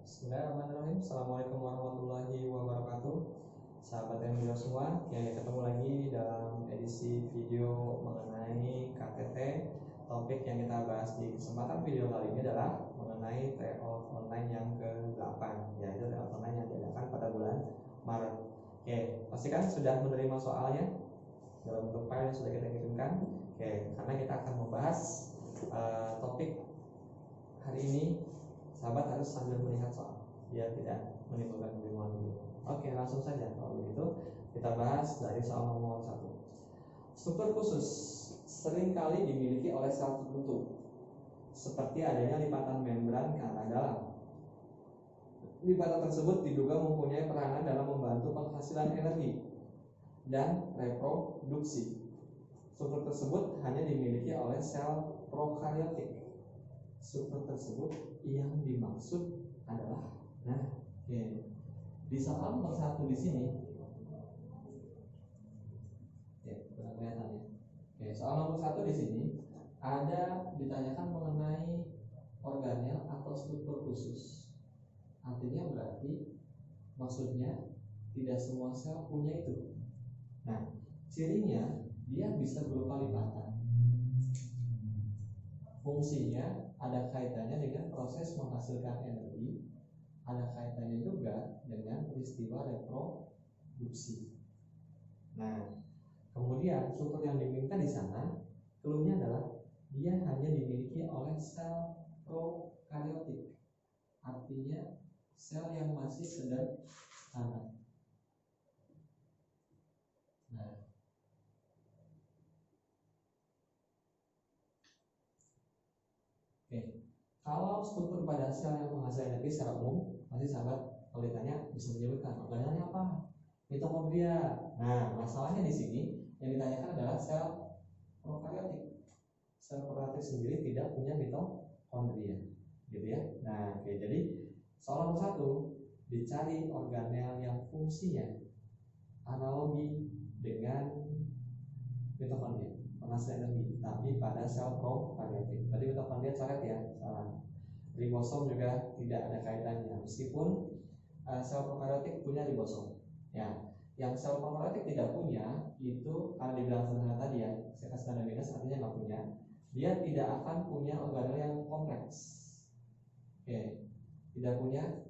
Bismillahirrahmanirrahim. Assalamualaikum warahmatullahi wabarakatuh. Sahabat Emilio semua, ketemu lagi dalam edisi video mengenai KTT. Topik yang kita bahas di kesempatan video kali ini adalah mengenai tryout online yang ke-8, yaitu tryout online yang diadakan pada bulan Maret. Pastikan sudah menerima soalnya dalam bentuk file yang sudah kita kirimkan. Karena kita akan membahas topik hari ini, sahabat harus sambil melihat soal biar tidak menimbulkan kebingungan dulu. Langsung saja. Kalau begitu kita bahas dari soal nomor 1. Struktur khusus seringkali dimiliki oleh sel tertentu, seperti adanya lipatan membran ke arah dalam. Lipatan tersebut diduga mempunyai peranan dalam membantu penghasilan energi dan reproduksi. Struktur tersebut hanya dimiliki oleh sel prokaryotik. Struktur tersebut yang dimaksud adalah di soal nomor 1 di sini. Kelihatan ya. Soal nomor 1 di sini ada ditanyakan mengenai organel atau struktur khusus. Artinya berarti maksudnya tidak semua sel punya itu. Nah, cirinya dia bisa berupa lipatan. Fungsinya ada kaitannya dengan proses menghasilkan energi, ada kaitannya juga dengan peristiwa reproduksi. Nah, kemudian struktur yang diminta di sana, clue-nya adalah dia hanya dimiliki oleh sel prokaryotik. Artinya sel yang masih sederhana. Nah, kalau struktur pada sel yang menghasilkan energi secara umum, pasti sahabat kalau ditanya bisa menyebutkan organelnya apa? Mitokondria. Nah, masalahnya di sini yang ditanyakan adalah sel prokaryotik. Sel prokaryotik sendiri tidak punya mitokondria, gitu ya. Nah, jadi soal nomor 1 dicari organel yang fungsinya analogi dengan mitokondria, penghasil energi, tapi pada sel prokaryotik. Tadi mitokondria coret ya, salah. Ribosom juga tidak ada kaitannya, meskipun sel prokaryotik punya ribosom. Ya, yang sel prokaryotik tidak punya itu karena dibilang sederhana tadi ya, saya kasih tanda minus artinya nggak punya. Dia tidak akan punya organel yang kompleks. Tidak punya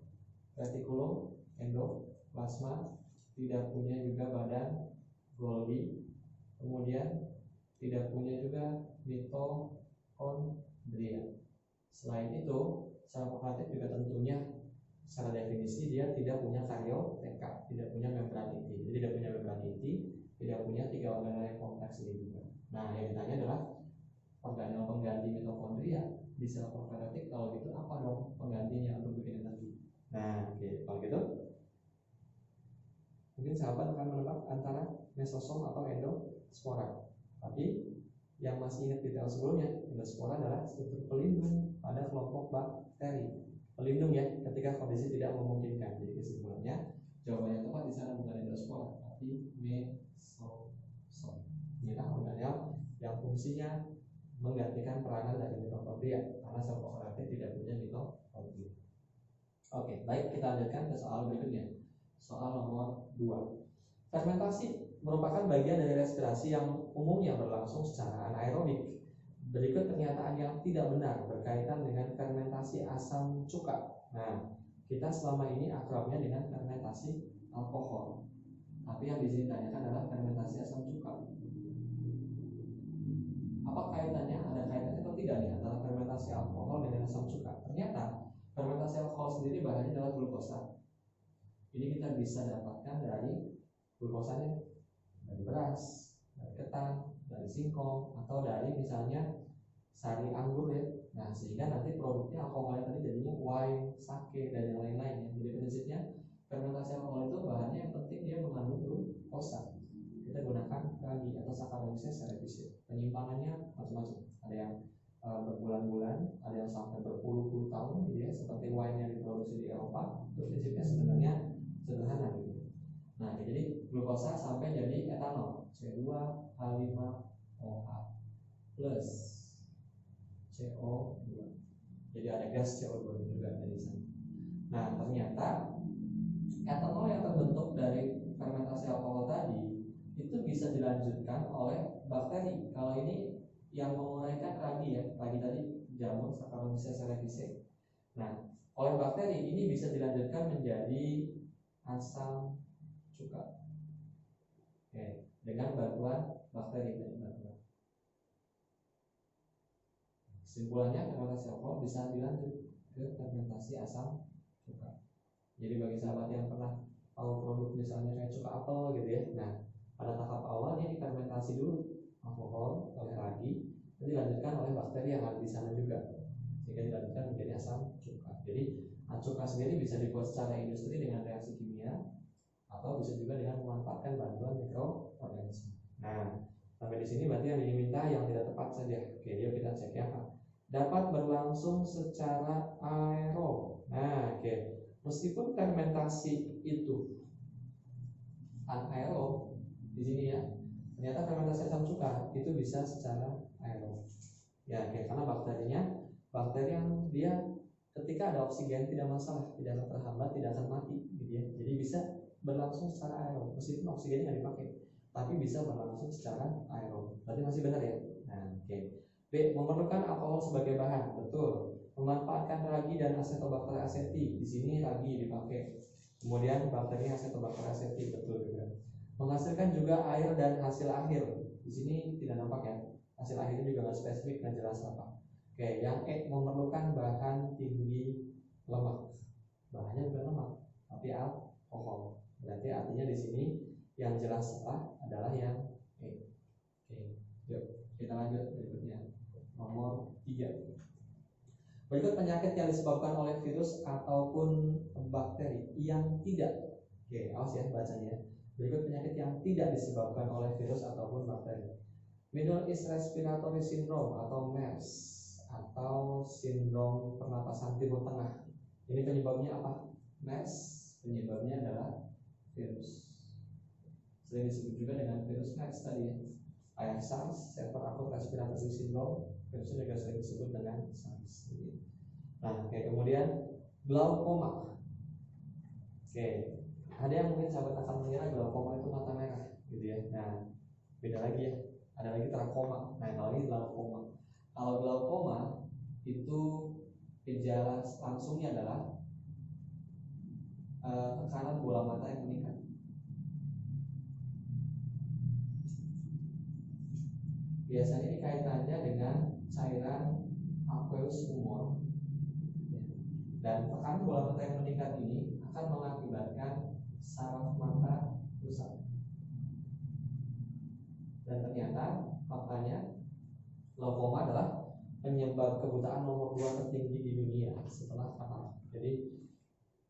retikulum, endoplasma, tidak punya juga badan Golgi, kemudian tidak punya juga mitokondria. Selain itu, sel prokaryotik juga tentunya secara definisi dia tidak punya karyoteka, tidak punya membran inti. Jadi tidak punya membran inti, tidak punya 3 organel yang kompleks ini juga. Nah, yang ditanya adalah organel pengganti mitokondria di sel prokaryotik. Kalau gitu apa dong penggantinya untuk bikin energi? Nah, kalau gitu mungkin sahabat akan menebak antara mesosom atau endospora. Tapi yang masih ingat detail sebelumnya, endospora adalah struktur pelindung pada kelompok bakteri. Pelindung ya, ketika kondisi tidak memungkinkan. Jadi kesimpulannya, jawaban yang tepat di sana bukan endospora, tapi mesosom. Inilah organel yang fungsinya menggantikan peranan dari mitokondria, karena sel prokaryotik tidak punya mitokondria. Baik, kita lanjutkan ke soal berikutnya. Soal nomor 2. Fermentasi merupakan bagian dari respirasi yang umumnya berlangsung secara anaerobik. Berikut pernyataan yang tidak benar berkaitan dengan fermentasi asam cuka. Nah, kita selama ini akrabnya dengan fermentasi alkohol. Tapi yang di sini ditanyakan adalah fermentasi asam cuka. Apa kaitannya? Ada kaitannya atau tidak nih antara fermentasi alkohol dengan asam cuka? Ternyata fermentasi alkohol sendiri bahannya adalah glukosa. Ini kita bisa dapatkan dari glukosanya dari beras, dari ketan, dari singkong, atau dari misalnya sari anggur ya. Nah, sehingga nanti produknya alkoholnya tadi jadinya wine, sake, dan yang lain-lain ya. Jadi prinsipnya fermentasi alkohol itu bahannya yang penting dia mengandung glukosa. Kita gunakan ragi atau saccharomyces cerevisiae. Penyimpangannya macam-macam. Ada yang berbulan-bulan, ada yang sampai berpuluh-puluh tahun gitu ya, seperti wine yang diproduksi di Eropa. Itu prinsipnya sebenarnya sederhana gitu. Nah, jadi glukosa sampai jadi etanol, C2H5OH plus CO2. Jadi ada gas CO2 juga dari sana. Nah, ternyata etanol yang terbentuk dari fermentasi alkohol tadi itu bisa dilanjutkan oleh bakteri. Kalau ini yang menguraikan ragi ya, ragi tadi jamur, Saccharomyces cerevisiae. Nah, oleh bakteri ini bisa dilanjutkan menjadi asam cuka. Oke, dengan bantuan bakteri dan bantuan. Kesimpulannya fermentasi alkohol bisa dilanjut ke fermentasi asam cuka. Jadi bagi sahabat yang pernah tahu produk misalnya kayak cuka apel gitu ya, nah pada tahap awal dia difermentasi dulu alkohol oleh ragi, dan dilanjutkan oleh bakteri yang ada di sana juga, sehingga dilanjutkan menjadi asam cuka. Jadi cuka sendiri bisa dibuat secara industri dengan reaksi kimia, atau bisa juga dengan memanfaatkan bantuan mikroorganisme. Nah, sampai di sini berarti yang diminta yang tidak tepat saja. Oke, yuk kita cek ya Pak. Dapat berlangsung secara aerob. Nah, oke. Meskipun fermentasi itu anaerob di sini ya, ternyata fermentasi asam cuka itu bisa secara aerob. Ya, oke, karena bakteri yang dia ketika ada oksigen tidak masalah, tidak akan terhambat, tidak akan mati, gitu ya. Jadi bisa berlangsung secara aerob meskipun oksigennya nggak dipakai, tapi bisa berlangsung secara aerob. Berarti masih benar ya. Nah, oke. B. Memerlukan alkohol sebagai bahan, betul. Memanfaatkan ragi dan Acetobacter aceti. Di sini ragi dipakai. Kemudian bakteri Acetobacter aceti, betul juga. Menghasilkan juga air dan hasil akhir. Di sini tidak nampak ya. Hasil akhirnya juga nggak spesifik dan jelas apa. Oke, yang E. Memerlukan bahan tinggi lemak. Bahannya bukan lemak, tapi alkohol. Berarti artinya di sini yang jelas apa adalah yang E. Oke, yuk kita lanjut berikutnya. Nomor 3. Berikut penyakit yang disebabkan oleh virus ataupun bakteri yang tidak. Oke, awas ya bacanya. Berikut penyakit yang tidak disebabkan oleh virus ataupun bakteri. Middle East Respiratory Syndrome atau MERS atau sindrom pernapasan Timur Tengah. Ini penyebabnya apa? MERS penyebabnya adalah virus. Sering disebut juga dengan virus MERS tadi ya. Kayak SARS, Severe Acute Respiratory Syndrome, virusnya juga sering disebut dengan SARS. Nah, oke, kemudian glaukoma. Oke, ada yang mungkin sahabat akan mengira glaukoma itu mata merah, gitu ya. Nah, beda lagi ya. Ada lagi trakoma. Nah, kalau ini glaukoma. Kalau glaukoma itu gejala langsungnya adalah tekanan bola mata yang meningkat. Biasanya ini kaitannya dengan cairan aqueous humor. Dan tekanan bola mata yang meningkat ini akan mengakibatkan saraf mata rusak. Dan ternyata faktanya glaukoma adalah penyebab kebutaan nomor 2 tertinggi di dunia setelah katarak. Jadi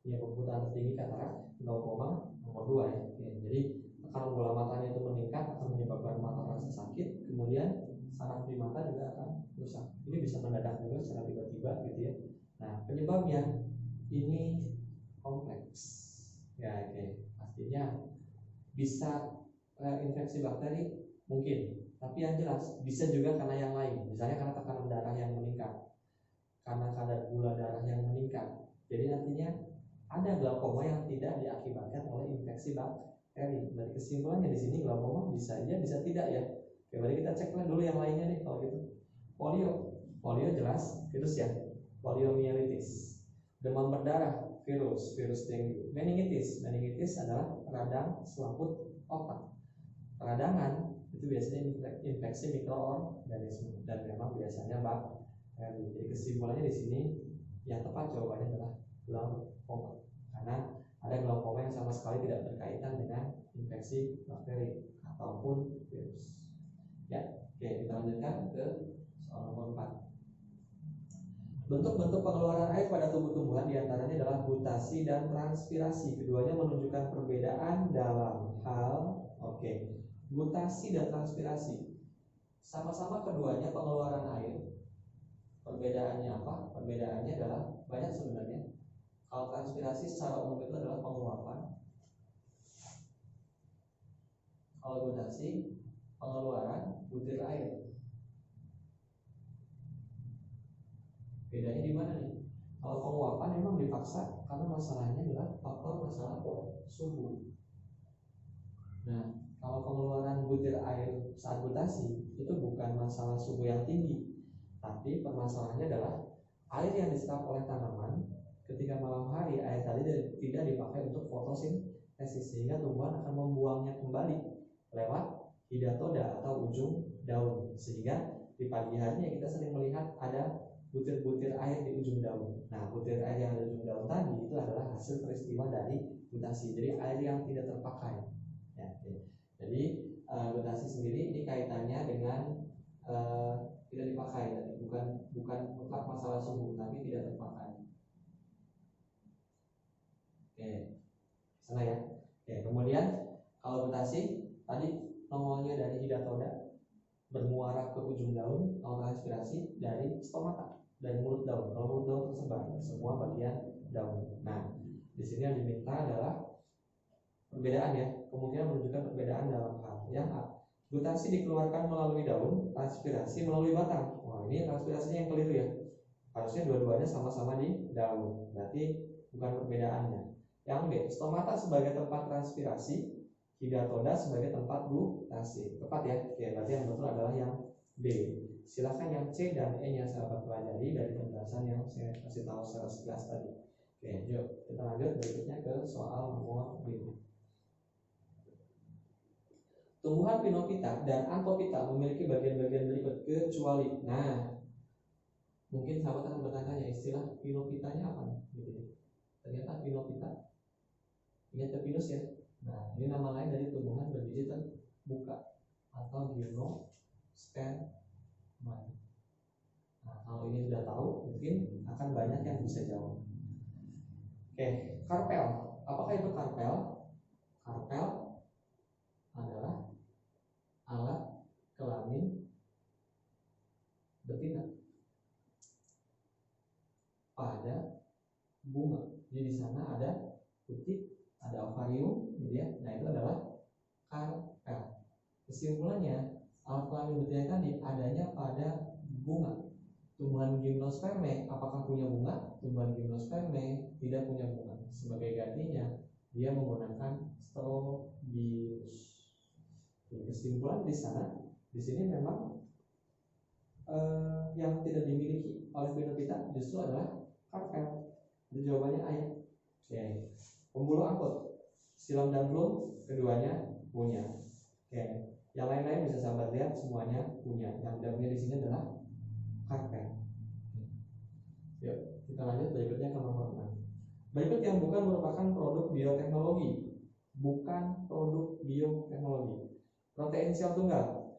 penyebab kebutaan tertinggi katarak, glaukoma nomor 2 ya. Oke, jadi tekanan bola matanya itu meningkat akan menyebabkan mata rasa sakit, kemudian saraf di mata juga akan rusak. Ini bisa mendadak juga secara tiba-tiba gitu ya. Nah, penyebabnya ini kompleks. Ya, oke. Pastinya bisa infeksi bakteri mungkin, tapi yang jelas bisa juga karena yang lain. Misalnya karena tekanan darah yang meningkat, karena kadar gula darah yang meningkat. Jadi artinya ada glaukoma yang tidak diakibatkan oleh infeksi bakteri. Dari kesimpulannya di sini glaukoma bisa aja, bisa tidak ya. Oke, mari kita cek dulu yang lainnya nih kalau gitu. Polio jelas virus ya. Poliomyelitis. Demam berdarah, virus dengue. Meningitis adalah radang selaput otak. Peradangan itu biasanya infeksi mikroorganisme dan memang biasanya bakteri. Jadi kesimpulannya di sini yang tepat jawabannya adalah glaukoma, karena ada glaukoma yang sama sekali tidak berkaitan dengan infeksi bakteri ataupun virus. Ya, oke, kita lanjutkan ke soal nomor 4. Bentuk-bentuk pengeluaran air pada tumbuh-tumbuhan diantaranya adalah gutasi dan transpirasi. Keduanya menunjukkan perbedaan dalam hal gutasi dan transpirasi. Sama-sama keduanya pengeluaran air. Perbedaannya apa? Perbedaannya adalah banyak sebenarnya. Kalau transpirasi secara umum itu adalah pengeluaran. Kalau gutasi pengeluaran butir air. Bedanya di mana nih? Kalau penguapan memang dipaksa karena masalahnya adalah faktor masalah suhu. Nah, kalau pengeluaran butir air saat gutasi itu bukan masalah suhu yang tinggi, tapi permasalahannya adalah air yang diserap oleh tanaman ketika malam hari, air tadi tidak dipakai untuk fotosintesis, sehingga tumbuhan akan membuangnya kembali lewat hidatoda atau ujung daun, sehingga di pagi harinya kita sering melihat ada butir-butir air di ujung daun. Nah, butir air yang ada di ujung daun tadi itu adalah hasil peristiwa dari gutasi, jadi air yang tidak terpakai. Ya, oke. Jadi gutasi sendiri ini kaitannya dengan tidak dipakai, tadi bukan mutlak masalah suhu, tapi tidak terpakai. Oke, sana ya. Oke, kemudian kalau gutasi tadi nongolnya dari hidatoda bermuara ke ujung daun, kalau transpirasi dari stomata, dari mulut daun. Kalau mulut daun tersebar semua bagian daun. Nah, di sini yang diminta adalah perbedaan ya, kemungkinan menunjukkan perbedaan dalam hal yang gutasi dikeluarkan melalui daun, transpirasi melalui batang. Wah, ini transpirasinya yang keliru ya. Harusnya dua-duanya sama-sama di daun. Berarti bukan perbedaannya. Yang B, stomata sebagai tempat transpirasi, hidatoda sebagai tempat gutasi. Tepat ya? Oke, berarti yang betul adalah yang B. Silakan yang C dan E nya sahabat pelajari dari penjelasan yang saya kasih tahu secara sekilas tadi. Oke, yuk kita lanjut berikutnya ke soal nomor B. Tumbuhan pinophyta dan anthophyta memiliki bagian-bagian berikut kecuali. Nah, mungkin sahabat akan bertanya istilah pinophytanya apa nih? Gitu. Ternyata pinophyta, ingat pinus ya. Nah, ini nama lain dari tumbuhan berbiji terbuka atau gimnospermae. Nah, kalau ini sudah tahu, mungkin akan banyak yang bisa jawab. Oke, karpel. Apakah itu karpel? Karpel adalah alat kelamin betina pada bunga. Jadi di sana ada putik, ada ovarium, gitu ya. Nah, itu adalah karpel. Kesimpulannya, alat kelamin betina tadi adanya pada bunga. Tumbuhan gimnospermae apakah punya bunga? Tumbuhan gimnospermae tidak punya bunga. Sebagai gantinya, dia menggunakan strobilus. Kesimpulan di sana, di sini memang yang tidak dimiliki oleh pinophyta justru adalah karpel. Jadi jawabannya A ya. Oke. Pembuluh angkut, silam dan belum, keduanya punya. Oke. Yang lain-lain bisa sahabat lihat semuanya punya. Yang tidak punya di sini adalah karpel. Yuk, kita lanjut berikutnya ke nomor 6. Berikut yang bukan merupakan produk bioteknologi. Bukan produk bioteknologi. Protein sel tunggal.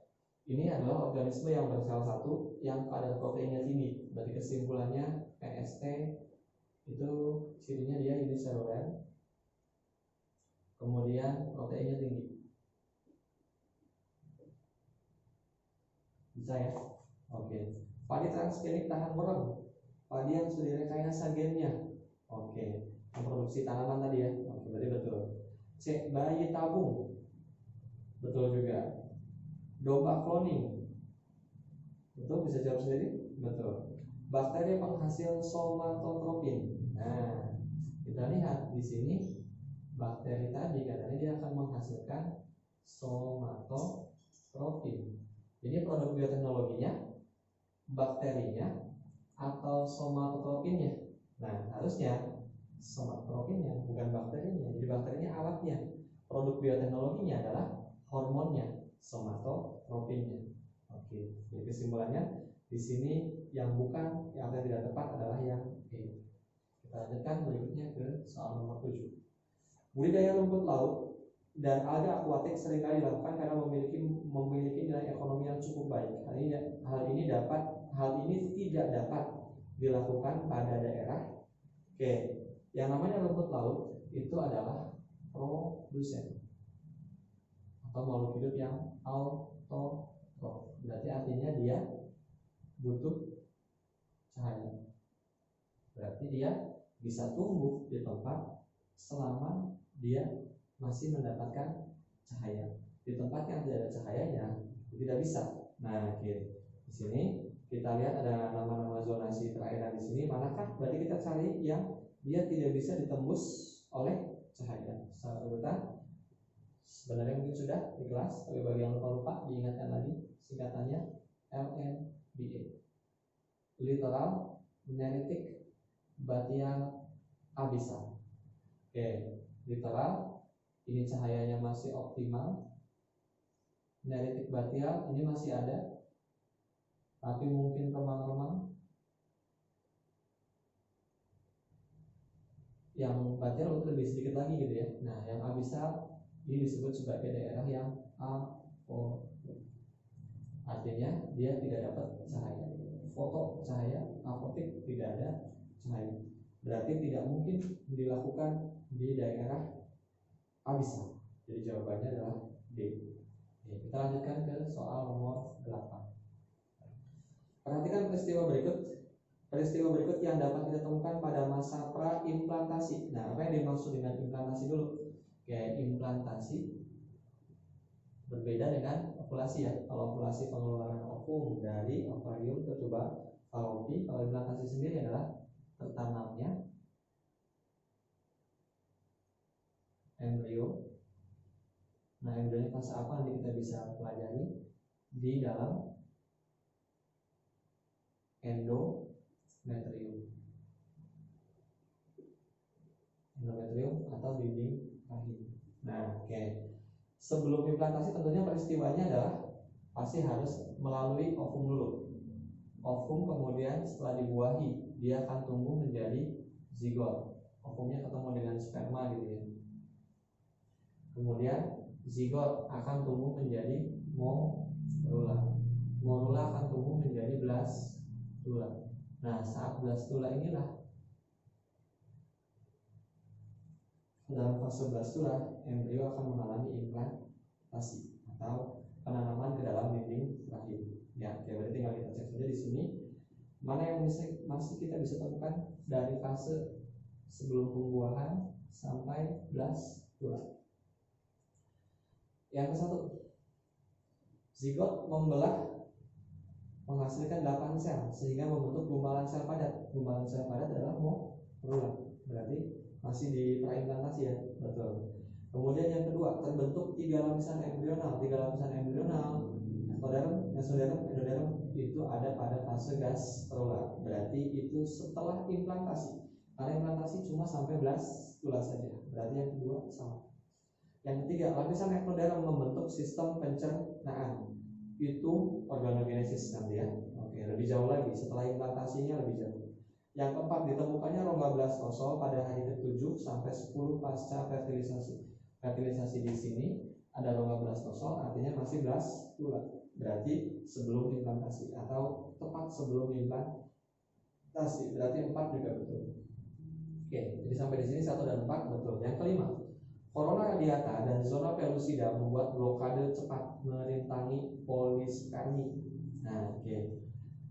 Ini adalah organisme yang bersel satu yang kadar proteinnya tinggi. Berarti kesimpulannya PST itu cirinya dia uniseluler. Kemudian proteinnya tinggi. Bisa ya? Oke. Padi transgenik tahan merem. Padi yang sudah direkayasa gennya. Oke. Memproduksi tanaman tadi ya. Oke, berarti betul. C. Bayi tabung. Betul juga. Domba cloning. Betul, bisa jawab sendiri? Betul. Bakteri penghasil somatotropin. Nah, kita lihat di sini bakteri tadi katanya dia akan menghasilkan somatotropin. Jadi produk bioteknologinya bakterinya atau somatotropinnya. Nah, harusnya somatotropinnya bukan bakterinya. Jadi bakterinya alatnya. Produk bioteknologinya adalah hormonnya, somatotropinnya. Oke. Jadi kesimpulannya di sini yang bukan, yang tidak tepat adalah yang E. Kita lanjutkan berikutnya ke soal nomor 7. Budidaya rumput laut dan alga akuatik seringkali dilakukan karena memiliki nilai ekonomi yang cukup baik. Hal ini tidak dapat dilakukan pada daerah. Oke, yang namanya rumput laut itu adalah produsen atau makhluk hidup yang autotrof. Berarti artinya dia butuh cahaya. Berarti dia bisa tumbuh di tempat selama dia masih mendapatkan cahaya. Di tempat yang tidak ada cahayanya tidak bisa. Nah, oke. Di sini kita lihat ada nama-nama zonasi perairan di sini. Manakah? Berarti kita cari yang dia tidak bisa ditembus oleh cahaya. Secara urutan, sebenarnya mungkin sudah di kelas, tapi bagi yang lupa diingatkan lagi singkatannya LNBA, Littoral Neritic Batial Abyssal. Oke, littoral ini cahayanya masih optimal. Neritic Batial ini masih ada, tapi mungkin remang-remang. Yang batial lebih sedikit lagi gitu ya. Nah, yang abyssal ini disebut sebagai daerah yang afotik. Artinya dia tidak dapat cahaya. Foto cahaya, afotik tidak ada cahaya. Berarti tidak mungkin dilakukan di daerah abyssal. Jadi jawabannya adalah D. Oke, kita lanjutkan ke soal nomor 8. Perhatikan peristiwa berikut. Peristiwa berikut yang dapat kita temukan pada masa pra-implantasi. Nah, apa yang dimaksud dengan implantasi dulu? Kayak implantasi berbeda dengan okulasi ya. Kalau okulasi pengeluaran ovum dari ovarium ke tuba falopi, kalau implantasi sendiri adalah tertanamnya embrio. Nah, embrionya fase apa nanti kita bisa pelajari di dalam endometrium atau dinding rahim. Nah, oke. Sebelum implantasi tentunya peristiwanya adalah pasti harus melalui ovum dulu. Ovum kemudian setelah dibuahi dia akan tumbuh menjadi zigot. Ovumnya ketemu dengan sperma gitu ya. Kemudian zigot akan tumbuh menjadi morula. Morula akan tumbuh menjadi blastula. Nah, saat blastula inilah, dalam fase blastula, embrio akan mengalami implantasi atau penanaman ke dalam dinding rahim. Ya, berarti tinggal kita cek saja di sini mana yang masih kita bisa temukan dari fase sebelum pembuahan sampai blastula. Yang ke satu, zigot membelah menghasilkan 8 sel sehingga membentuk gumpalan sel padat. Gumpalan sel padat adalah morula. Berarti masih di praimplantasi ya, betul. Kemudian yang kedua, terbentuk 3 lapisan embrional. 3 lapisan embrional, ektoderm, mesoderm, endoderm itu ada pada fase gastrula. Berarti itu setelah implantasi. Karena implantasi cuma sampai blastula saja. Berarti yang kedua sama. Yang ketiga, lapisan ektoderm membentuk sistem pencernaan. Itu organogenesis nanti ya. Oke, lebih jauh lagi setelah implantasinya lebih jauh. Yang keempat, ditemukannya rongga blastosol pada hari ke-7 sampai 10 pasca fertilisasi. Fertilisasi di sini ada rongga blastosol, artinya masih blastula. Berarti sebelum implantasi atau tepat sebelum implantasi. Berarti 4 juga betul. Oke, jadi sampai di sini 1 dan 4 betul. Yang kelima, corona radiata dan zona pellucida membuat blokade cepat merintangi polispermi. Nah, oke.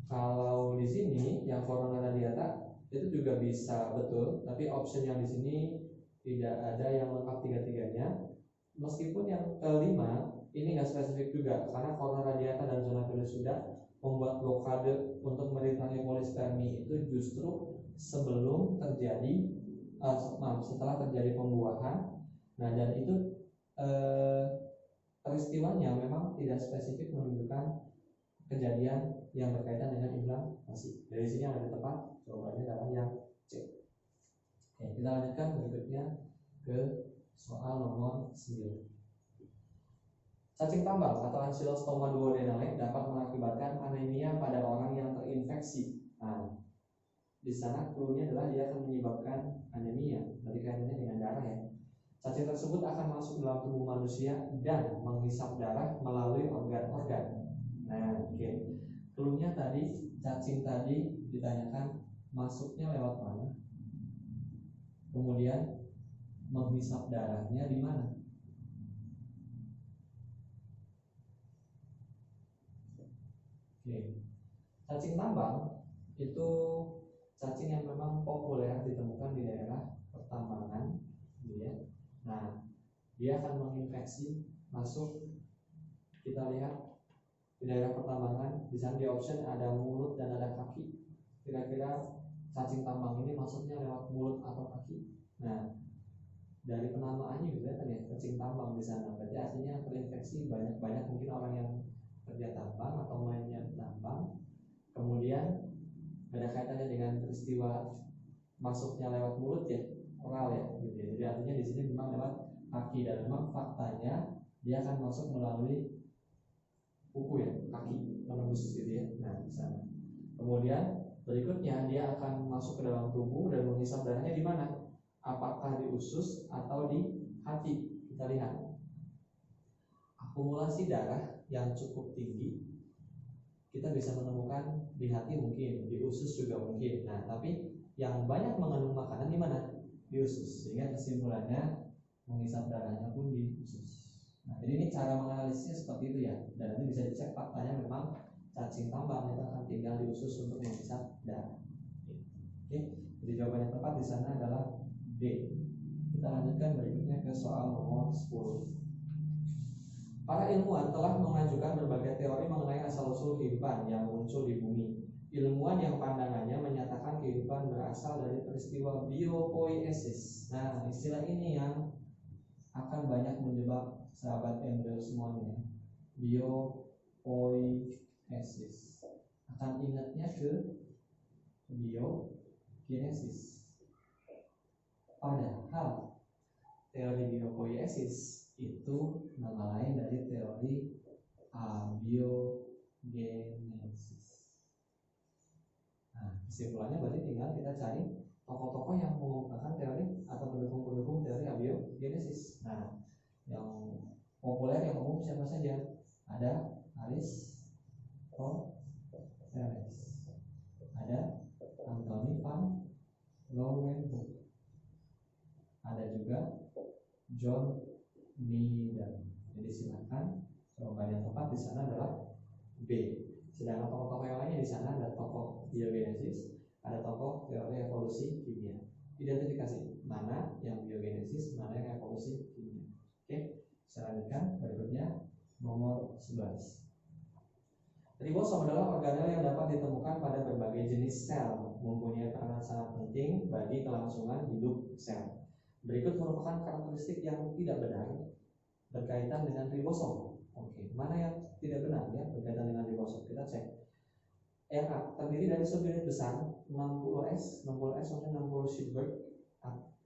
Kalau di sini yang corona radiata itu juga bisa betul, tapi option yang di sini tidak ada yang lengkap tiga-tiganya. Meskipun yang kelima ini nggak spesifik juga, karena corona radiata dan zona pellucida membuat blokade untuk merintangi polispermi itu justru sebelum terjadi, setelah terjadi pembuahan. Nah, dan itu peristiwanya memang tidak spesifik menunjukkan kejadian yang berkaitan dengan implantasi. Dari sini yang lebih tepat jawabannya adalah yang C. Oke, kita lanjutkan berikutnya ke soal nomor 9. Cacing tambang atau Ancylostoma duodenale dapat mengakibatkan anemia pada orang yang terinfeksi. Nah, di sana clue-nya adalah dia akan menyebabkan anemia. Berarti kaitannya dengan darah ya. Cacing tersebut akan masuk dalam tubuh manusia dan menghisap darah melalui organ-organ. Nah, oke. Clue-nya tadi, cacing tadi ditanyakan masuknya lewat mana, kemudian menghisap darahnya di mana. Oke. Cacing tambang itu cacing yang memang populer ditemukan di daerah pertambangan, gitu ya. Nah, dia akan menginfeksi masuk. Kita lihat di daerah pertambangan. Di sana di option ada mulut dan ada kaki. Kira-kira cacing tambang ini masuknya lewat mulut atau kaki? Nah, dari penamaannya juga kan ya, cacing tambang di sana. Berarti artinya terinfeksi banyak mungkin orang yang kerja tambang atau mainnya tambang. Kemudian ada kaitannya dengan peristiwa masuknya lewat mulut ya, oral ya, gitu ya. Jadi artinya di sini memang lewat kaki, dan memang faktanya dia akan masuk melalui kuku ya, kaki menembus gitu ya. Nah di sana. Kemudian berikutnya dia akan masuk ke dalam tubuh dan menghisap darahnya di mana? Apakah di usus atau di hati? Kita lihat. Akumulasi darah yang cukup tinggi kita bisa menemukan di hati mungkin, di usus juga mungkin. Nah, tapi yang banyak mengandung makanan di mana? Di usus. Sehingga kesimpulannya menghisap darahnya pun di usus. Nah, jadi ini cara menganalisisnya seperti itu ya. Dan nanti bisa dicek faktanya memang cacing tambang itu akan tinggal di usus untuk menghisap darah. Oke. Jadi jawaban yang tepat di sana adalah D. Kita lanjutkan berikutnya ke soal nomor 10. Para ilmuwan telah mengajukan berbagai teori mengenai asal-usul kehidupan yang muncul di bumi. Ilmuwan yang pandangannya menyatakan kehidupan berasal dari peristiwa biopoiesis. Nah, istilah ini yang akan banyak menjebak sahabat embryol semuanya. Biopoiesis. Akan ingatnya ke biogenesis. Padahal teori biopoiesis itu nama lain dari teori abiogenesis. Nah, kesimpulannya berarti tinggal kita cari tokoh-tokoh yang mengungkapkan teori atau pendukung-pendukung teori abiogenesis. Nah, yang populer yang umum siapa saja? Ada Aristoteles, ada Anthony van Leeuwenhoek, ada juga John Needham. Jadi silakan jawaban yang tepat di sana adalah B. Sedangkan tokoh-tokoh yang lainnya di sana ada tokoh biogenesis, ada tokoh teori evolusi kimia. Identifikasi mana yang biogenesis, mana yang evolusi kimia. Oke, saya lanjutkan berikutnya nomor 11. Ribosom adalah organel yang dapat ditemukan pada berbagai jenis sel, mempunyai peranan sangat penting bagi kelangsungan hidup sel. Berikut merupakan karakteristik yang tidak benar berkaitan dengan ribosom. Oke, mana yang tidak benar ya berkaitan dengan ribosom? Kita cek. Yang A, terdiri dari subunit besar 60S maksudnya 60 Schiedberg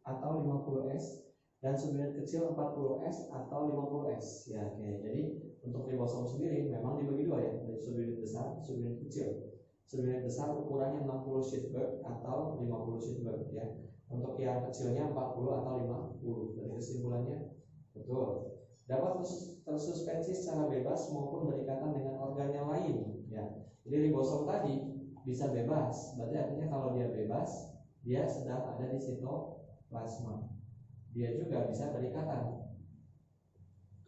atau 50S, dan subunit kecil 40S atau 50S. Ya, oke. Jadi untuk ribosom sendiri memang dibagi dua ya, dari subunit besar, subunit kecil. Subunit besar ukurannya 60 Schiedberg atau 50 Schiedberg ya. Untuk yang kecilnya 40 atau 50. Dari kesimpulannya betul. Dapat tersuspensi secara bebas maupun berikatan dengan organ yang lain ya. Jadi ribosom tadi bisa bebas. Berarti artinya kalau dia bebas, dia sedang ada di sitoplasma. Dia juga bisa berikatan.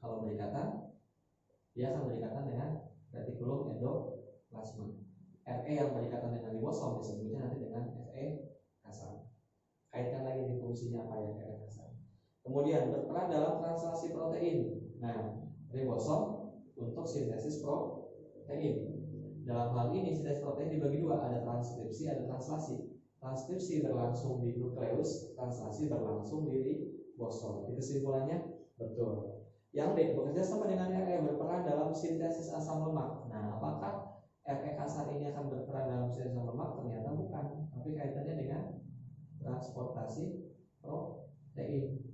Kalau berikatan, dia akan berikatan dengan retikulum endoplasma. RE yang berikatan dengan ribosom disebutnya nanti dengan RE kasar. Kaitkan lagi di fungsinya apa ya RE kasar. Kemudian berperan dalam translasi protein. Nah, ribosom untuk sintesis protein. Dalam hal ini sintesis protein dibagi dua, ada transkripsi, ada translasi. Transkripsi berlangsung di nukleus, translasi berlangsung di ribosom. Jadi kesimpulannya betul. Yang D, bekerja sama dengan RE berperan dalam sintesis asam lemak. Nah, apakah RE kasar ini akan berperan dalam sintesis asam lemak? Ternyata bukan, tapi kaitannya dengan transportasi protein.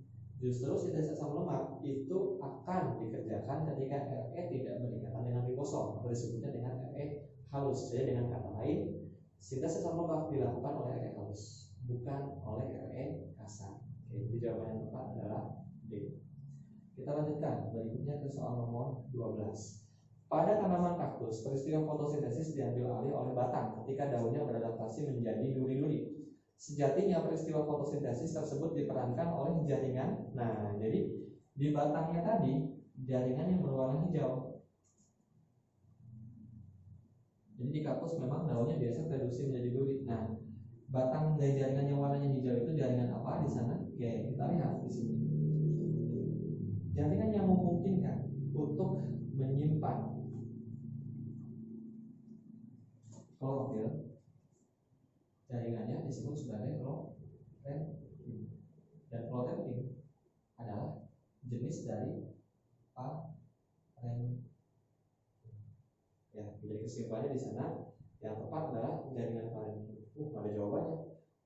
Justru sintesis asam lemak itu akan dikerjakan ketika RE tidak berikatan dengan ribosom, atau disebutnya dengan RE halus. Jadi dengan kata lain, sintesis asam lemak dilakukan oleh RE halus, bukan oleh RE kasar. Oke, jadi jawaban yang tepat adalah D. Kita lanjutkan berikutnya ke soal nomor 12. Pada tanaman kaktus, peristiwa fotosintesis diambil alih oleh batang ketika daunnya beradaptasi menjadi duri-duri. Sejatinya peristiwa fotosintesis tersebut diperankan oleh jaringan. Nah, jadi di batangnya tadi jaringan yang berwarna hijau. Jadi di kaktus memang daunnya biasa reduksi menjadi duri. Nah, batang dari jaringan yang warnanya hijau itu jaringan apa di sana? Oke, kita lihat di sini. Jaringan yang memungkinkan untuk menyimpan disebut sebagai kloretin. Dan kloretin adalah jenis dari parenkim. Ya, jadi kesimpulannya di sana yang tepat adalah jaringan parenkim. Ada jawabannya.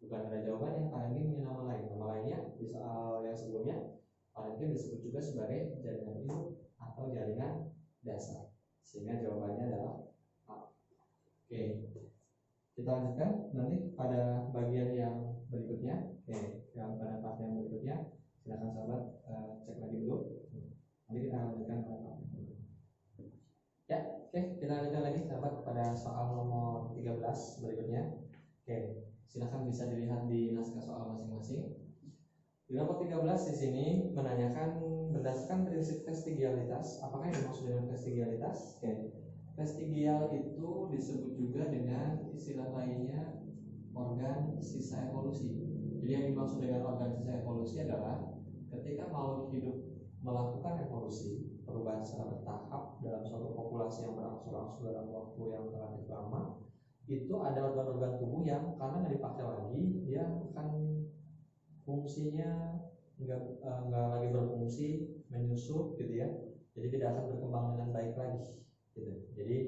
Bukan ada jawabannya, parenkim punya nama lain. Nama lainnya di soal yang sebelumnya, parenkim disebut juga sebagai jaringan induk atau jaringan dasar. Sehingga jawabannya adalah A. Oke, kita lanjutkan nanti pada bagian yang berikutnya. Oke, yang pada part yang berikutnya silakan sahabat cek lagi dulu. Nanti kita lanjutkan pada part yang berikutnya. Ya, oke, kita lanjutkan lagi sahabat pada soal nomor 13 berikutnya. Oke, silakan bisa dilihat di naskah soal masing-masing. Di nomor 13 di sini menanyakan berdasarkan prinsip vestigialitas. Apakah yang dimaksud dengan vestigialitas? Oke. Vestigial itu disebut juga dengan istilah lainnya organ sisa evolusi. Jadi yang dimaksud dengan organ sisa evolusi adalah ketika makhluk hidup melakukan evolusi, perubahan secara bertahap dalam suatu populasi yang berangsur-angsur dalam waktu yang relatif lama, itu ada organ-organ tubuh yang karena nggak dipakai lagi, dia akan fungsinya nggak lagi berfungsi, menyusut gitu ya. Jadi tidak akan berkembang dengan baik lagi. Gitu. Jadi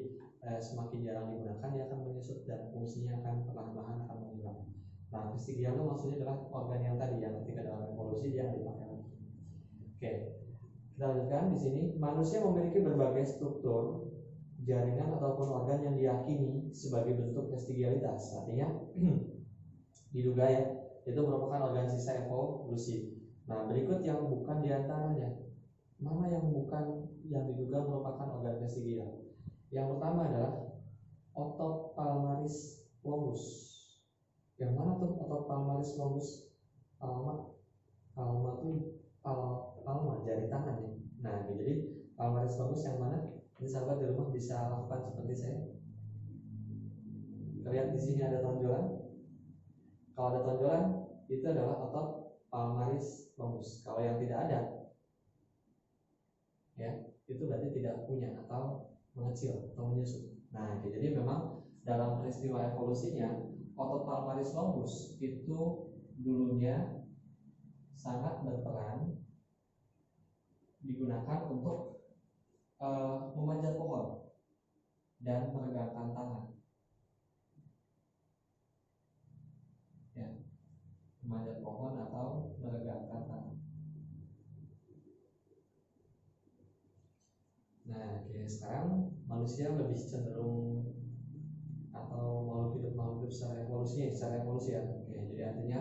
semakin jarang digunakan dia akan menyusut dan fungsinya akan perlahan-lahan akan menghilang. Nah, vestigial itu maksudnya adalah organ yang tadi yang ketika dalam evolusi dia nggak dipakai lagi. Oke, kita lanjutkan di sini. Manusia memiliki berbagai struktur, jaringan ataupun organ yang diyakini sebagai bentuk vestigialitas. Artinya diduga ya itu merupakan organ sisa evolusi. Nah, berikut yang bukan diantaranya. Mana yang bukan yang diduga merupakan organ vestigial? Yang pertama adalah otot palmaris longus. Yang mana tuh otot palmaris longus? Palma tuh palma jari tangan ya. Nah, jadi palmaris longus yang mana? Ini sahabat di rumah bisa lakukan seperti saya. Lihat di sini ada tonjolan. Kalau ada tonjolan, itu adalah otot palmaris longus. Kalau yang tidak ada, ya itu berarti tidak punya atau mengecil atau menyusut. Nah, jadi memang dalam peristiwa evolusinya otot palmaris longus itu dulunya sangat berperan digunakan untuk memanjat pohon dan meregangkan tangan. Ya, memanjat pohon atau meregangkan tangan. Nah, oke, sekarang manusia lebih cenderung atau makhluk hidup secara evolusi ya. Oke, jadi artinya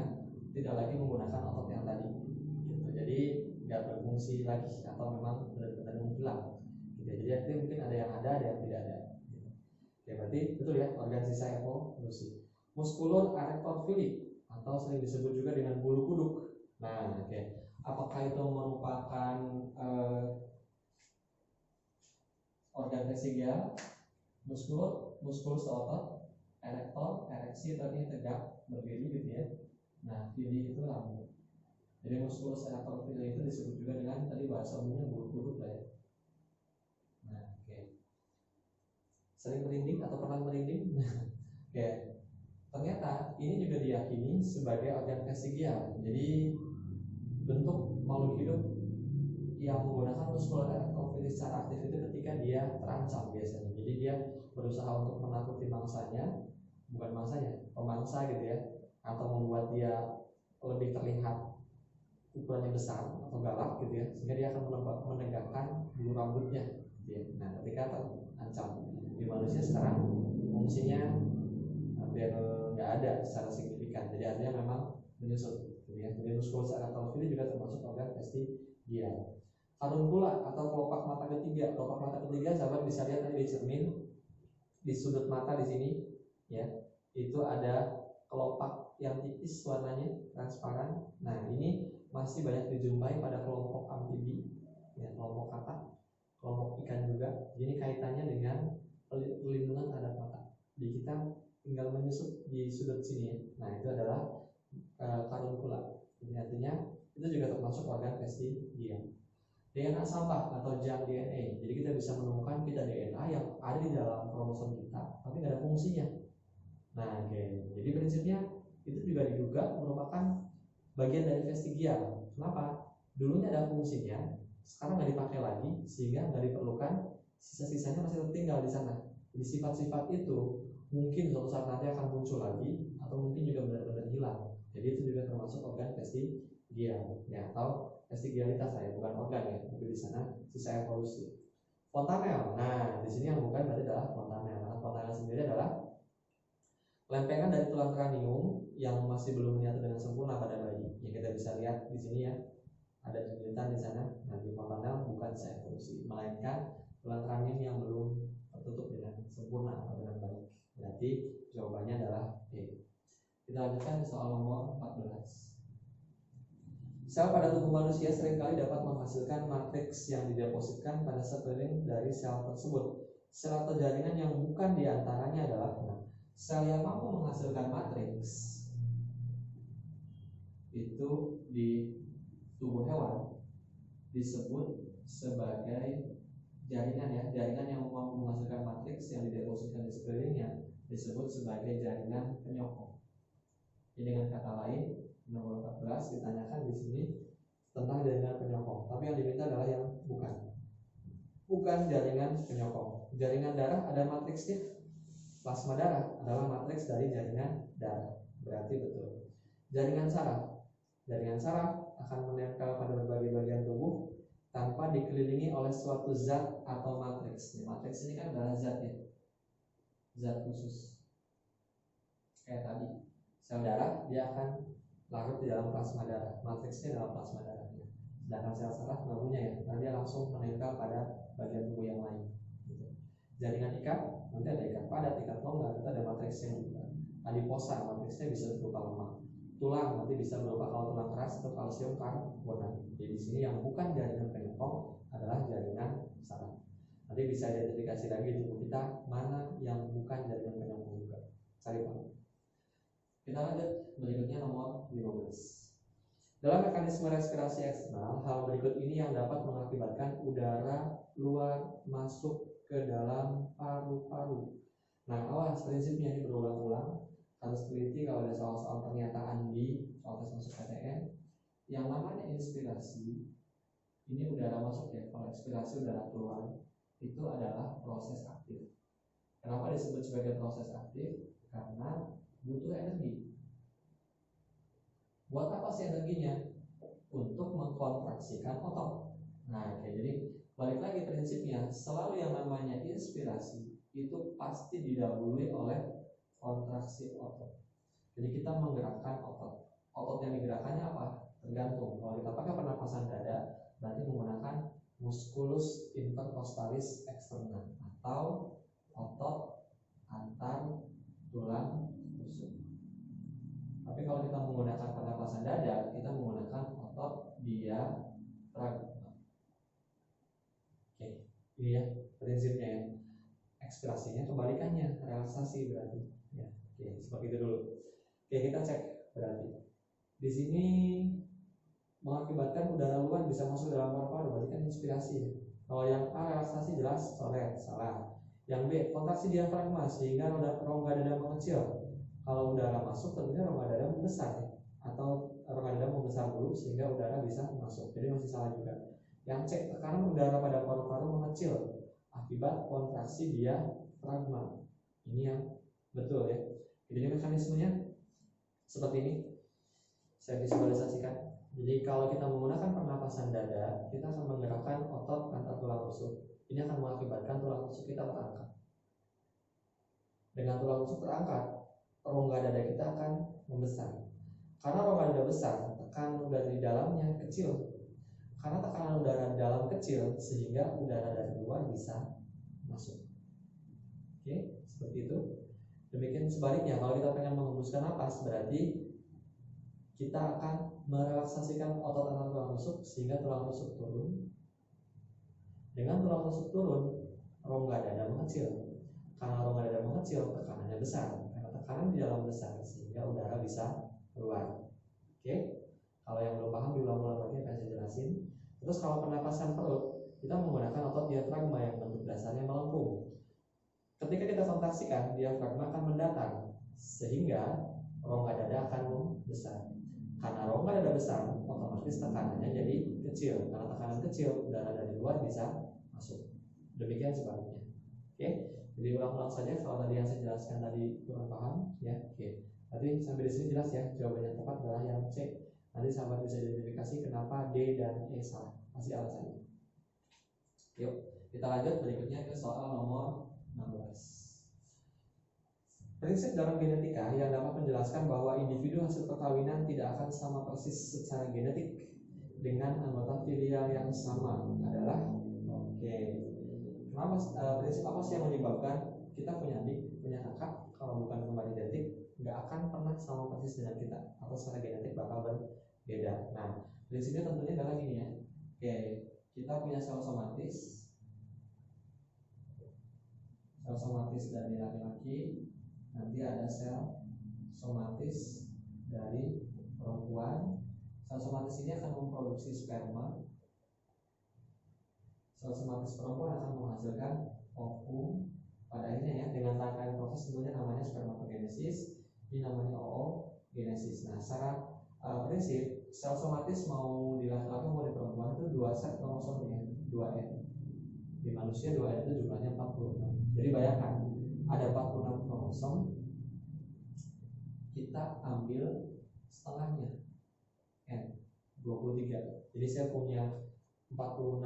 tidak lagi menggunakan otot yang tadi. Gitu. Jadi nggak berfungsi lagi atau memang benar-benar menghilang. Gitu. Jadi artinya mungkin ada yang tidak ada. Gitu. Oke, berarti betul ya organ sisa evolusi. Muskulur erector filii atau sering disebut juga dengan bulu kuduk. Nah, oke, apakah itu merupakan organ vestigial? Muskulus otot, erector, ereksi artinya tegak, berdiri gitu ya. Nah, filii itu lambung. Jadi muskulus erector filii itu disebut juga dengan tadi bahasa umumnya bulu kuduk lah ya. Nah, oke. Sering merinding atau pernah merinding? Oke. Ternyata ini juga diyakini sebagai organ vestigial. Jadi bentuk makhluk hidup yang menggunakan muskulus erector filii secara aktif itu ketika dia terancam biasanya. Jadi dia berusaha untuk menakuti mangsanya, bukan mangsanya, pemangsa gitu ya, atau membuat dia lebih terlihat ukurannya besar atau galak gitu ya, sehingga dia akan menegakkan bulu rambutnya gitu ya. Nah, ketika terancam di manusia sekarang fungsinya hampir nggak ada secara signifikan, jadi artinya memang menyusut gitu ya. Jadi muskulus erector filii juga termasuk organ vestigial. Karunkula atau kelopak mata ketiga. Kelopak mata ketiga sahabat bisa lihat tadi di cermin di sudut mata di sini ya, itu ada kelopak yang tipis warnanya transparan. Nah, ini masih banyak dijumpai pada kelompok amfibi ya, kelompok katak, kelompok ikan juga. Jadi kaitannya dengan pelindungan terhadap mata. Jadi kita tinggal menyusut di sudut sini ya. Nah, itu adalah karunkula. Jadi artinya itu juga termasuk organ vestigial. DNA sampah atau junk DNA. Jadi kita bisa menemukan kita DNA yang ada di dalam kromosom kita, tapi nggak ada fungsinya. Nah, oke. Jadi prinsipnya itu juga diduga merupakan bagian dari vestigial. Kenapa? Dulunya ada fungsinya, sekarang nggak dipakai lagi, sehingga nggak diperlukan, sisa-sisanya masih tertinggal di sana. Jadi sifat-sifat itu mungkin suatu saat nanti akan muncul lagi, atau mungkin juga benar-benar hilang. Jadi itu juga termasuk organ vestigial, ya, atau vestigialitas ya, bukan organ ya, tapi di sana sisa evolusi. Fontanel, nah di sini yang bukan berarti adalah fontanel. Karena fontanel sendiri adalah lempengan dari tulang kranium yang masih belum menyatu dengan sempurna pada bayi. Yang kita bisa lihat di sini ya, ada jemputan di sana. Nanti fontanel bukan sisa evolusi, melainkan tulang kranium yang belum tertutup dengan sempurna atau dengan baik. Berarti jawabannya adalah B. Kita lanjutkan di soal nomor 14. Sel pada tubuh manusia seringkali dapat menghasilkan matriks yang didepositkan pada sekeliling dari sel tersebut. Sel atau jaringan yang bukan diantaranya adalah sel yang mampu menghasilkan matriks itu di tubuh hewan disebut sebagai jaringan ya, jaringan yang mampu menghasilkan matriks yang didepositkan di sekelilingnya disebut sebagai jaringan penyokong. Jadi dengan kata lain, nomor 14 ditanyakan di sini tentang jaringan penyokong, tapi yang diminta adalah yang bukan jaringan penyokong. Jaringan darah ada matriksnya. Plasma darah adalah matriks dari jaringan darah, berarti betul. Jaringan saraf akan menempel pada berbagai bagian tubuh tanpa dikelilingi oleh suatu zat atau matriks. Matriks ini kan adalah zat ya, zat khusus. Kayak tadi, sel darah dia akan larut di dalam plasma darah, matriksnya dalam plasma darahnya. Sedangkan sel saraf nggak punya ya, karena dia langsung menempel pada bagian tubuh yang lain. Jaringan ikat, nanti ada ikat padat, ikat longgar, itu ada matriksnya juga. Adiposa, matriksnya bisa berupa lemak. Tulang nanti bisa berupa kalau tulang keras atau kalsium karbonat. Jadi di sini yang bukan jaringan penyokong adalah jaringan saraf. Nanti bisa identifikasi lagi di tubuh kita mana yang bukan jaringan penyokong juga. Cari tahu. Kita lanjut berikutnya nomor 15. Dalam mekanisme respirasi eksternal, hal berikut ini yang dapat mengakibatkan udara luar masuk ke dalam paru-paru. Nah, awas prinsipnya ini berulang-ulang. Harus teliti kalau ada soal-soal pernyataan di soal tes masuk PTN. Yang namanya inspirasi, ini udara masuk ya. Kalau ekspirasi udara keluar, itu adalah proses aktif. Kenapa disebut sebagai proses aktif? Karena butuh energi. Buat apa sih energinya? Untuk mengkontraksikan otot. Nah, jadi balik lagi prinsipnya, selalu yang namanya inspirasi itu pasti didahului oleh kontraksi otot. Jadi kita menggerakkan otot. Otot yang digerakkannya apa? Tergantung. Kalau kita pakai pernapasan dada, berarti menggunakan musculus intercostalis externa atau otot antar tulang rusuk. Tapi kalau kita menggunakan pernapasan dada, kita menggunakan otot diafragma. Oke, ini ya prinsipnya ya. Ekspirasinya kebalikannya, relaksasi berarti. Ya, oke, seperti itu dulu. Oke, kita cek berarti. Di sini mengakibatkan udara luar bisa masuk dalam paru-paru, berarti kan inspirasi ya. Kalau yang A relaksasi jelas coret, salah. Yang B kontraksi diafragma sehingga rongga dada mengecil. Kalau udara masuk tentunya rongga dada membesar ya. Atau rongga dada membesar dulu sehingga udara bisa masuk. Jadi masih salah juga. Yang C tekanan udara pada paru-paru mengecil akibat kontraksi diafragma. Ini yang betul ya. Jadi mekanismenya seperti ini. Saya visualisasikan. Jadi kalau kita menggunakan pernapasan dada, kita akan menggerakkan otot antar tulang rusuk. Ini akan mengakibatkan tulang rusuk kita terangkat. Dengan tulang rusuk terangkat, rongga dada kita akan membesar. Karena rongga dada besar, tekanan udara di dalamnya kecil. Karena tekanan udara di dalam kecil, sehingga udara dari luar bisa masuk. Oke, seperti itu. Demikian sebaliknya, kalau kita pengen menghembuskan napas, berarti kita akan merelaksasikan otot antar tulang rusuk sehingga tulang rusuk turun. Dengan tulang rusuk turun, rongga dada mengecil. Karena rongga dada mengecil, tekanannya besar. Karena tekanan di dalam besar sehingga udara bisa keluar. Oke? Kalau yang belum paham diulang-ulang lagi akan saya jelasin. Terus kalau pernapasan perut, kita menggunakan otot diafragma yang bentuk dasarnya melengkung. Ketika kita kontraksikan, diafragma akan mendatar sehingga rongga dada akan membesar. Karena rongga dada besar, otomatis tekanannya jadi kecil. Karena tekanan kecil, darah dari luar bisa masuk. Demikian sebaliknya. Oke, jadi ulang-ulang saja kalau tadi yang saya jelaskan tadi kurang paham, ya. Oke, tadi sampai di sini jelas ya. Jawaban yang tepat adalah yang C. Nanti sahabat bisa identifikasi kenapa D dan E salah. Kasih alasannya. Yuk, kita lanjut berikutnya ke soal nomor 16. Prinsip dalam genetika yang dapat menjelaskan bahwa individu hasil perkawinan tidak akan sama persis secara genetik dengan anggota filial yang sama adalah kenapa prinsip apa sih yang menyebabkan kita punya adik, punya kakak, kalau bukan kembar identik nggak akan pernah sama persis dengan kita atau secara genetik bakal berbeda. Nah, prinsipnya tentunya adalah gini ya. Kita punya sel somatis dari laki-laki, nanti ada sel somatis dari perempuan. Sel somatis ini akan memproduksi sperma. Sel somatis perempuan akan menghasilkan ovum pada akhirnya ya, dengan rangkaian proses tentunya namanya spermatogenesis, ini namanya oogenesis. Nah, secara prinsip sel somatis mau di laki-laki mau di perempuan itu 2 set kromosom ya, 2N. Di manusia 2N itu jumlahnya 46. Jadi bayangkan ada 46 kromosom, kita ambil setengahnya N 23. Jadi saya punya 46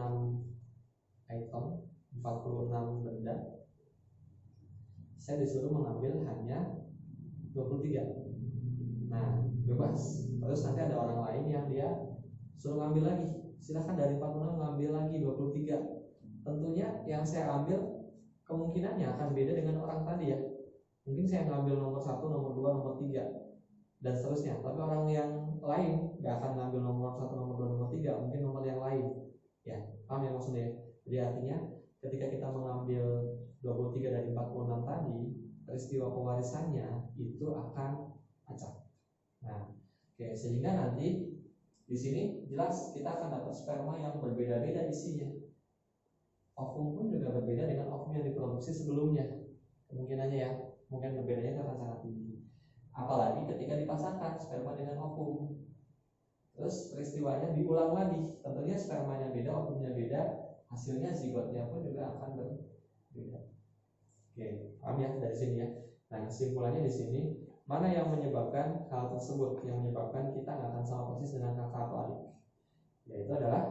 item, 46 benda, saya disuruh mengambil hanya 23. Nah, bebas. Terus nanti ada orang lain yang dia suruh ngambil lagi, silahkan dari 46 ngambil lagi 23. Tentunya yang saya ambil kemungkinannya akan beda dengan orang tadi ya. Mungkin saya ngambil nomor 1, nomor 2, nomor 3 dan seterusnya. Tapi orang yang lain gak akan ngambil nomor 1, nomor 2, nomor 3, mungkin nomor yang lain. Ya, paham ya maksudnya? Jadi artinya ketika kita mengambil 23 dari 46 tadi, peristiwa pewarisannya itu akan acak. Nah, sehingga nanti di sini jelas kita akan dapat sperma yang berbeda-beda isinya. Ovum pun juga berbeda dengan ovum yang diproduksi sebelumnya. Kemungkinannya ya, mungkin berbedanya akan sangat tinggi. Apalagi ketika dipasangkan sperma dengan ovum. Terus peristiwanya diulang lagi. Tentunya spermanya beda, ovumnya beda, hasilnya zigotnya pun juga akan berbeda. Paham ya dari sini ya. Nah, kesimpulannya di sini, mana yang menyebabkan hal tersebut, yang menyebabkan kita nggak akan sama persis dengan kakak atau adik? Yaitu adalah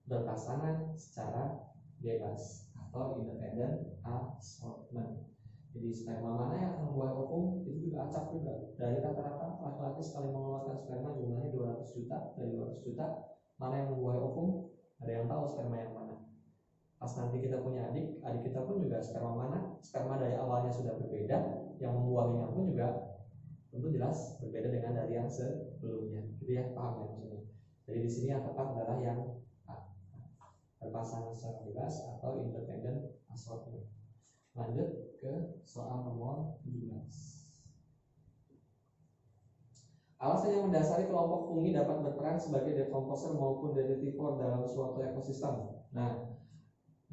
berpasangan secara bebas atau independent assortment. Jadi sperma mana yang akan membuat ovum itu juga acak juga. Dari rata-rata laki-laki sekali mengeluarkan sperma jumlahnya 200 juta, dari 200 juta mana yang membuat ovum, ada yang tahu sperma yang mana. Pas nanti kita punya adik kita pun juga sperma mana, sperma dari awalnya sudah berbeda, yang membuahinya pun juga tentu jelas berbeda dengan dari yang sebelumnya. Gitu ya, paham ya maksudnya. Jadi di sini yang tepat adalah yang berpasangan secara bebas atau independent assortment. Lanjut ke soal nomor 17. Alasan yang mendasari kelompok fungi dapat berperan sebagai decomposer maupun detritivore dalam suatu ekosistem. Nah,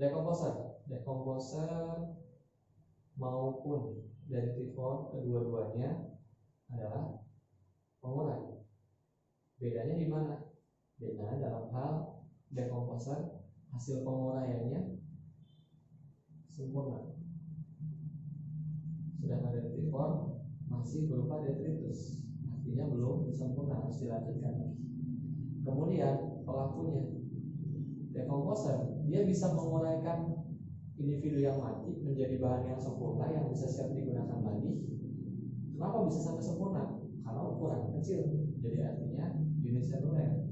decomposer maupun detritivore kedua-duanya adalah pengurai. Bedanya di mana? Bedanya dalam hal decomposer hasil penguraiannya sempurna, sedangkan detritivore masih berupa detritus, artinya belum sempurna, harus dilanjutkan lagi. Kemudian pelakunya, decomposer dia bisa menguraikan individu yang mati menjadi bahan yang sempurna yang bisa siap digunakan lagi. Kenapa bisa sampai sempurna? Karena ukuran kecil, jadi artinya uniseluler.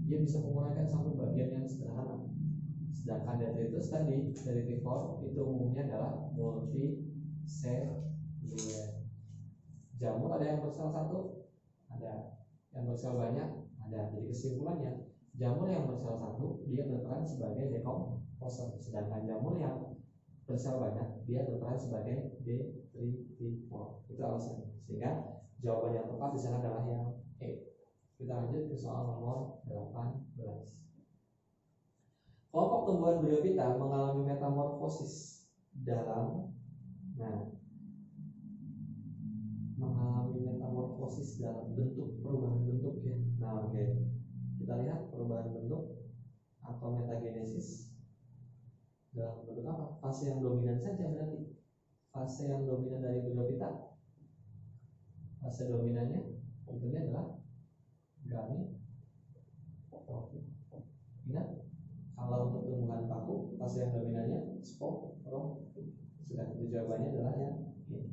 Dia bisa menguraikan sampai bagian yang sederhana. Sedangkan detritus tadi, detritivore itu umumnya adalah multiseluler. Jamur ada yang bersel satu, ada yang bersel banyak, ada. Jadi kesimpulannya, jamur yang bersel satu dia berperan sebagai decomposer, sedangkan jamur yang bersel banyak dia berperan sebagai detritivore. Itu alasannya. Sehingga jawaban yang tepat di sana adalah yang E. Kita lanjut ke soal nomor 18. Kelompok tumbuhan Bryophyta mengalami metamorfosis dalam kita lihat perubahan bentuk atau metagenesis dalam bentuk apa? Fase yang dominan saja berarti. Fase yang dominan dari Bryophyta, fase dominannya tentunya adalah gametofit. Ingat, kalau untuk tumbuhan paku fase yang dominannya sporofit. Sudah, itu jawabannya adalah yang ini.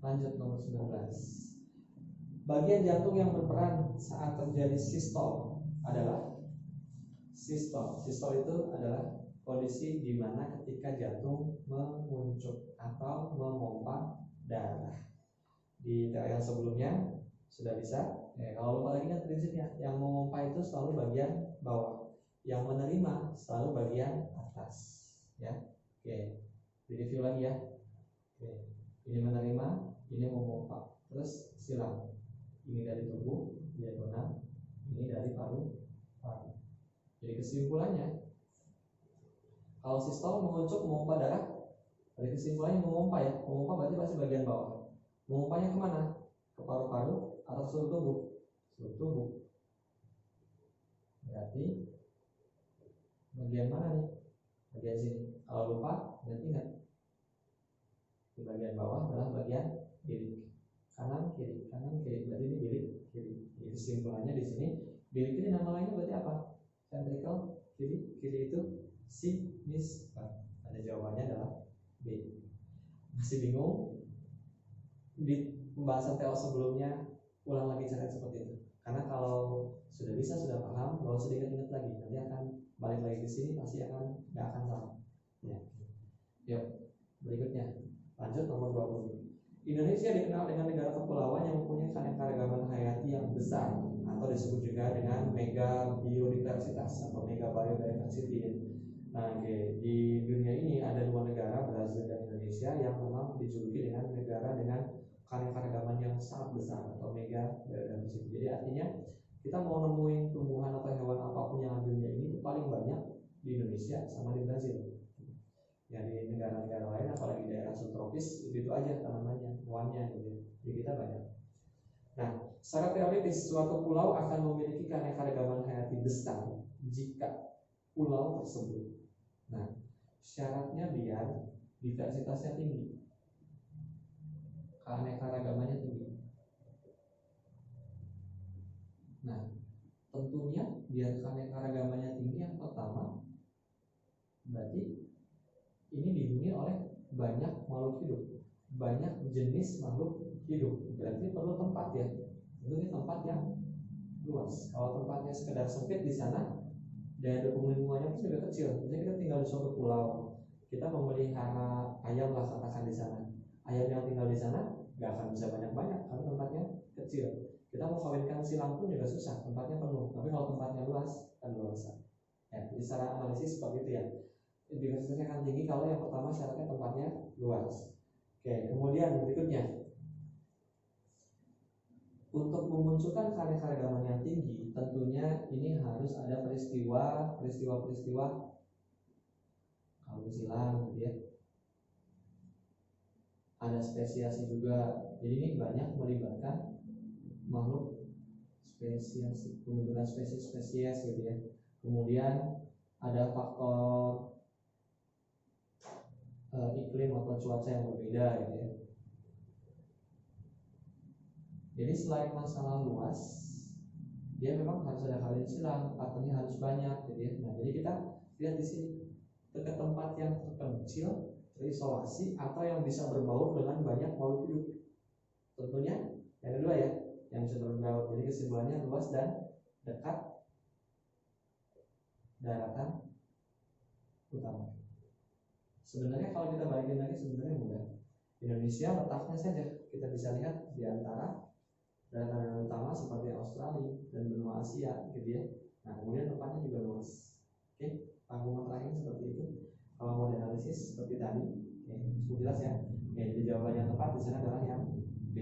Lanjut nomor 19. Bagian jantung yang berperan saat terjadi sistol adalah sistol. Sistol itu adalah kondisi di mana ketika jantung menguncup atau memompa darah. Di TO yang sebelumnya sudah bisa. Kalau lupa lagi kan prinsipnya, yang memompa itu selalu bagian bawah, yang menerima selalu bagian atas. Ya, oke. Review lagi ya. Oke. Ini menerima, ini memompa. Terus silang. Ini dari tubuh diagonal, ini dari paru-paru. Jadi kesimpulannya, kalau sistol menguncup memompa darah, dari kesimpulannya memompa ya. Memompa berarti pasti bagian bawah. Memompanya kemana? Ke paru-paru atau seluruh tubuh? Seluruh tubuh. Berarti bagian mana nih? Bagian sini. Kalau lupa, nanti ingat. Di bagian bawah adalah bagian bilik. Kanan kiri, kanan kiri. Berarti ini bilik kiri. Jadi kesimpulannya di sini, bilik ini nama lainnya berarti apa? Ventricle kiri. Kiri itu sinus. Ada jawabannya adalah B. Masih bingung? Di pembahasan TO sebelumnya ulang lagi cara seperti itu. Karena kalau sudah bisa, sudah paham, kalau sedikit ingat lagi, nanti akan balik lagi ke sini, pasti nggak akan salah. Ya. Yuk, berikutnya lanjut nomor 20. Indonesia dikenal dengan negara kepulauan yang mempunyai keanekaragaman hayati yang besar, atau disebut juga dengan mega biodiversitas atau mega biodiversity. Nah, di dunia ini ada 2 negara, Brazil dan Indonesia, yang memang dijuluki dengan negara dengan keanekaragaman yang sangat besar atau mega biodiversity. Jadi artinya kita mau nemuin tumbuhan atau hewan apapun yang ada di dunia ini itu paling banyak di Indonesia sama di Brazil. Ya, di negara-negara lain apalagi daerah subtropis itu aja tanamannya, hewannya gitu. Jadi kita banyak. Nah, secara teoritis suatu pulau akan memiliki keanekaragaman hayati besar jika pulau tersebut. Nah, syaratnya biar diversitasnya tinggi, keanekaragamannya tinggi. Nah, tentunya biar keanekaragamannya tinggi, yang pertama berarti ini dihuni oleh banyak makhluk hidup, banyak jenis makhluk hidup. Berarti perlu tempat ya. Ini tempat yang luas. Kalau tempatnya sekedar sempit di sana, daya dukung lingkungannya pun juga kecil. Jadi kita tinggal di suatu pulau, kita memelihara ayam lah katakan di sana. Ayam yang tinggal di sana nggak akan bisa banyak-banyak karena tempatnya kecil. Kita mau kawinkan silang pun juga susah, tempatnya penuh. Tapi kalau tempatnya luas, kan luas. Ya, jadi secara analisis seperti itu ya. Diversitasnya akan tinggi kalau yang pertama syaratnya tempatnya luas. Oke, kemudian berikutnya, untuk memunculkan keanekaragaman yang tinggi, tentunya ini harus ada peristiwa kawin silang, gitu ya. Ada spesiasi juga. Jadi ini banyak melibatkan makhluk spesies, pembentukan spesies gitu ya. Kemudian ada faktor iklim atau cuaca yang berbeda gitu ya. Jadi selain masalah luas, dia memang harus ada kawin silang, partnernya harus banyak gitu ya. Nah, jadi kita lihat di sini ke tempat yang terpencil, terisolasi, atau yang bisa berbaur dengan banyak makhluk hidup. Tentunya yang kedua ya, yang bisa berbaur. Jadi kesimpulannya luas dan dekat daratan utama. Sebenarnya kalau kita balikin lagi sebenarnya mudah. Indonesia letaknya saja kita bisa lihat di antara daratan utama seperti Australia dan benua Asia gitu ya. Nah, kemudian tempatnya juga luas. Oke, rangkuman terakhir seperti itu. Kalau mau dianalisis seperti tadi, cukup jelas ya. Oke, jadi jawaban yang tepat di sana adalah yang B.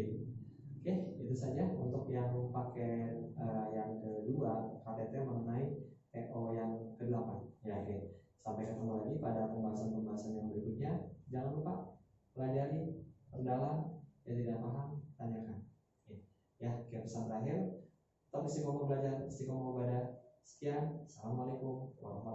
Oke, itu saja untuk yang paket yang kedua, KTT mengenai TO yang ke-8. Ya, oke. Sampai ketemu lagi pada pembahasan-pembahasan yang berikutnya. Jangan lupa pelajari, perdalam, yang tidak paham, tanyakan. Oke. Ya, pesan terakhir, Tetap istiqomah belajar, istiqomah ibadah. Sekian, assalamualaikum warahmatullahi wabarakatuh.